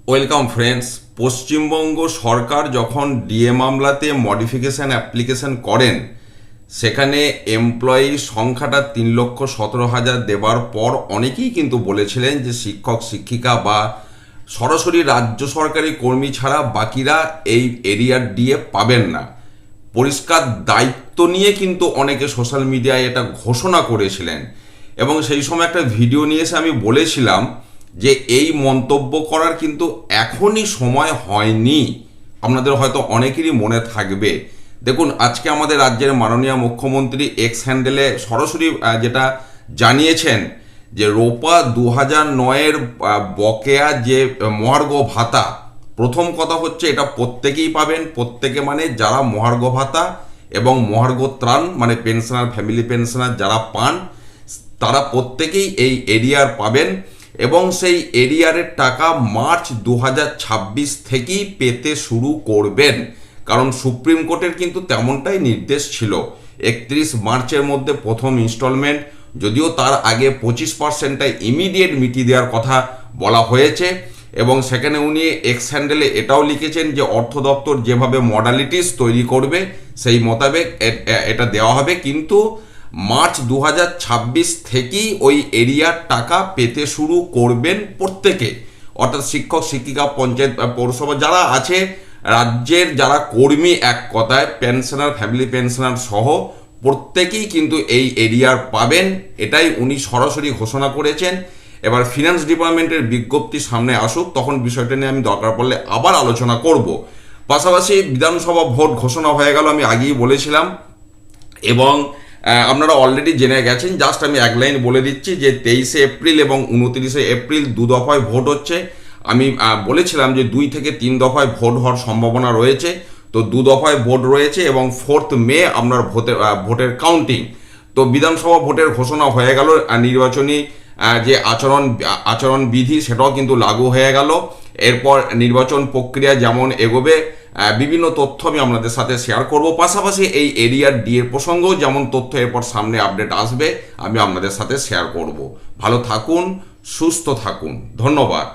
Welcome friends. Paschimbanga সরকার যখন DA মামলাতে modification application করেন, সেখানে এমপ্লয়ি সংখ্যাটা 3,17,000 দেবার পর অনেকেই কিন্তু বলেছিলেন যে শিক্ষক শিক্ষিকা বা সরাসরি রাজ্য সরকারি কর্মী ছাড়া বাকিরা এই এরিয়ার ডিএ পাবেন না। পরিষ্কার দায়িত্ব নিয়ে কিন্তু অনেকে সোশ্যাল মিডিয়ায় এটা ঘোষণা করেছিলেন এবং সেই সময় একটা ভিডিও নিয়ে এসে আমি বলেছিলাম যে এই মন্তব্য করার কিন্তু এখনই সময় হয়নি। আপনাদের হয়তো অনেকেরই মনে থাকবে। দেখুন, আজকে আমাদের রাজ্যের মাননীয় মুখ্যমন্ত্রী এক্স হ্যান্ডেলে সরাসরি যেটা জানিয়েছেন যে রোপা 2009-এর বকেয়া যে মহার্ঘ ভাতা, প্রথম কথা হচ্ছে এটা প্রত্যেকেই পাবেন। প্রত্যেকে মানে যারা মহার্ঘ ভাতা এবং মহার্ঘ ত্রাণ মানে পেনশনার, ফ্যামিলি পেনশনার যারা পান, তারা প্রত্যেকেই এই এরিয়ার পাবেন এবং সেই এরিয়ারের টাকা মার্চ 2026 থেকেই পেতে শুরু করবেন। কারণ সুপ্রিম কোর্টের কিন্তু তেমনটাই নির্দেশ ছিল। 31 মার্চের মধ্যে প্রথম ইনস্টলমেন্ট, যদিও তার আগে 25%টাই ইমিডিয়েট মিটিয়ে দেওয়ার কথা বলা হয়েছে এবং সেখানে উনি এক্স হ্যান্ডেলে এটাও লিখেছেন যে অর্থ দপ্তর যেভাবে মডালিটিস তৈরি করবে সেই মোতাবেক এটা দেওয়া হবে, কিন্তু মার্চ 2026 থেকেই ওই এরিয়ার টাকা পেতে শুরু করবেন প্রত্যেকে, অর্থাৎ শিক্ষক শিক্ষিকা, পঞ্চায়েত, পৌরসভা যারা আছে, রাজ্যের যারা কর্মী, এক কথায় পেনশনার, ফ্যামিলি পেনশনার সহ প্রত্যেকেই কিন্তু এই এরিয়ার পাবেন। এটাই উনি সরাসরি ঘোষণা করেছেন। এবার ফিনান্স ডিপার্টমেন্টের বিজ্ঞপ্তি সামনে আসুক, তখন বিষয়টা নিয়ে আমি দরকার পড়লে আবার আলোচনা করব। পাশাপাশি বিধানসভা ভোট ঘোষণা হয়ে গেল, আমি আগেই বলেছিলাম এবং আপনারা অলরেডি জেনে গেছেন। জাস্ট আমি এক লাইন বলে দিচ্ছি যে 23 এপ্রিল এবং 29 এপ্রিল 2 দফায় ভোট হচ্ছে। আমি বলেছিলাম যে 2 থেকে 3 দফায় ভোট হওয়ার সম্ভাবনা রয়েছে, তো 2 দফায় ভোট রয়েছে এবং 4 মে আপনার ভোটের কাউন্টিং। তো বিধানসভা ভোটের ঘোষণা হয়ে গেল, নির্বাচনী যে আচরণ বিধি সেটাও কিন্তু লাগু হয়ে গেল। এরপর নির্বাচন প্রক্রিয়া যেমন এগোবে বিভিন্ন তথ্য আমি আপনাদের সাথে শেয়ার করব। পাশাপাশি এই এরিয়ার ডিএর প্রসঙ্গেও যেমন তথ্য এরপর সামনে আপডেট আসবে আমি আপনাদের সাথে শেয়ার করব। ভালো থাকুন, সুস্থ থাকুন, ধন্যবাদ।